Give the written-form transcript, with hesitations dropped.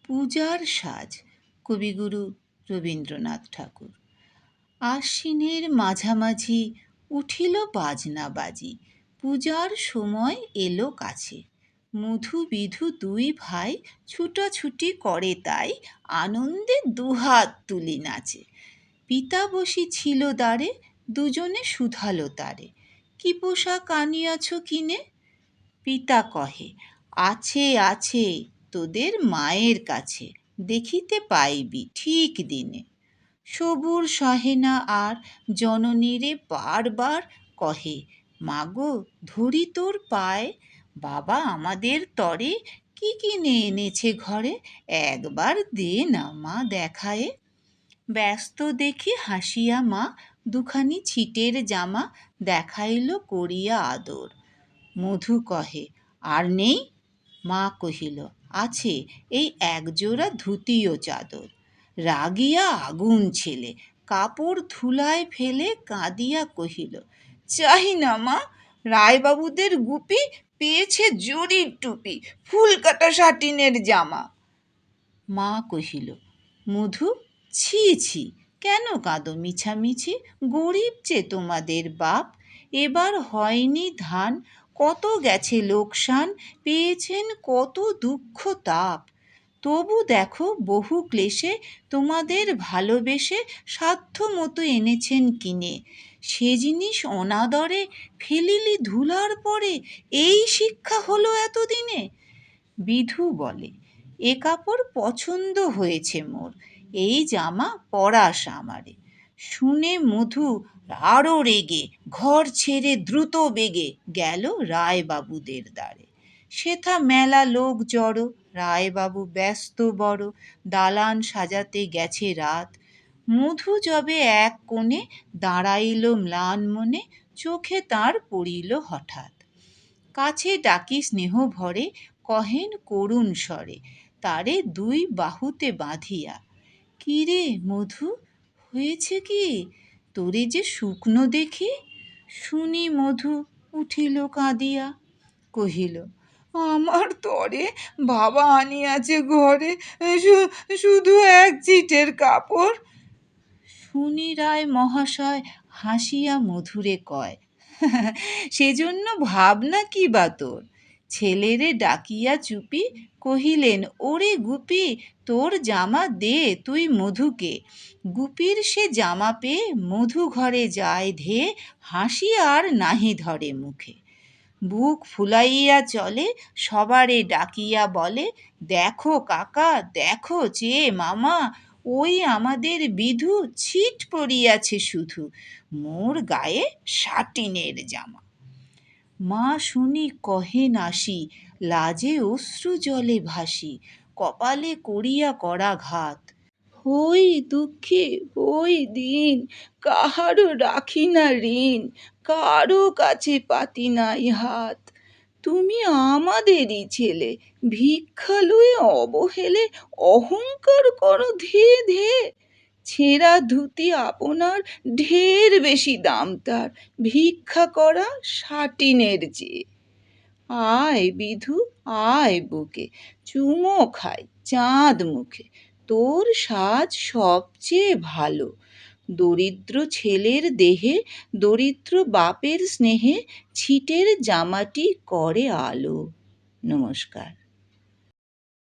পূজার সাজ কবিগুরু রবীন্দ্রনাথ ঠাকুর। আশ্বিনের মাঝামাঝি উঠিল বাজনা বাজি, পূজার সময় এলো কাছে। মধু বিধু দুই ভাই ছুটাছুটি করে তাই, আনন্দে দুহাত তুলি নাচে। পিতা বসি ছিল দ্বারে, দুজনে শুধালো তারে, কি পোশাক আনিয়াছ কিনে? পিতা কহে, আছে আছে তোদের মায়ের কাছে, দেখিতে পাইবি ঠিক দিনে। সবুর সহে না আর, জননীরে বারবার কহে, মাগো ধরি তোর পায়, বাবা আমাদের তরে কি কিনে এনেছে ঘরে, একবার দে না মা দেখায়ে। ব্যস্ত দেখি হাসিয়া মা দুখানি ছিটের জামা দেখাইল করিয়া আদর। মধু কহে, আর নেই? মা কহিল, আছে এই একজোড়া ধুতি ও চাদর। রাগিয়া আগুন ছেলে, কাপড় ধুলায় ফেলে কাঁদিয়া কহিল, চাই না মা, রায়বাবুদের গুপি পেয়েছে জরির টুপি, ফুল কাটা সাটিনের জামা। মা কহিল, মধু ছি ছি, কেন কাঁদো মিছামিছি, গরিব যে তোমাদের বাপ, এবার হয়নি ধান, কত গেছে লোকসান, পেয়েছেন কত দুঃখ তাপ। তবু দেখো বহু ক্লেশে তোমাদের ভালোবেসে সাধ্য মতো এনেছেন কিনে, সে জিনিস অনাদরে ফেলিলি ধুলার পরে, এই শিক্ষা হলো এতদিনে। বিধু বলে, এ কাপড় পছন্দ হয়েছে মোর, এই জামা পরাস আমারে। শুনে মধু আরো রেগে ঘর ছেড়ে দ্রুত বেগে গেল রায়বাবুদের দ্বারে। সেথা মেলা লোক জড়ো, রায়বাবু ব্যস্ত বড়, দালান সাজাতে গেছে রাত। মধু যবে এক কোণে দাঁড়াইল ম্লান মনে, চোখে তার পড়িল হঠাৎ। কাছে ডাকি স্নেহ ভরে, কহেন করুণ স্বরে, তারে দুই বাহুতে বাঁধিয়া, কি রে মধু, হয়েছে কি, তোরে যে শুকনো দেখি। শুনি মধু উঠিল কাঁদিয়া, কহিল, আমার তরে বাবা আনিয়াছে ঘরে, শুধু এক ছিটের কাপড়। শুনি রায় মহাশয় হাসিয়া মধুরে কয়, সেজন্য ভাবনা কি বা তোর। ছেলেরে ডাকিয়া চুপি কহিলেন, ওরে গুপি, তোর জামা দে তুই মধুকে। গুপির সে জামা পেয়ে মধু ঘরে যায় ধেয়ে, হাসি আর নাহি ধরে মুখে। বুক ফুলাইয়া চলে, সবারে ডাকিয়া বলে, দেখো কাকা দেখো চেয়ে মামা, ওই আমাদের বিধু ছিট পড়িয়াছে শুধু, মোর গায়ে সাটিনের জামা। মা শুনি কহেন আসি, লাজে অশ্রু জলে ভাসি, কপালে করিয়া করাঘাত। হই দুঃখী হই দীন, কাহারও রাখি না ঋণ, কারো কাছে পাতি নাই হাত। তুমি আমাদেরই ছেলে, ভিক্ষা লয়ে অবহেলে অহংকার করো ধে ধে। ছেঁড়া ধুতি আপনার ঢের বেশি দাম তার, ভিক্ষা করা সাটিনের চেয়ে। আয় বিধু আয় বুকে, চুমো খাই চাঁদ মুখে, তোর সাজ সবচেয়ে ভালো। দরিদ্র ছেলের দেহে দরিদ্র বাপের স্নেহে ছিটের জামাটি করে আলো। নমস্কার।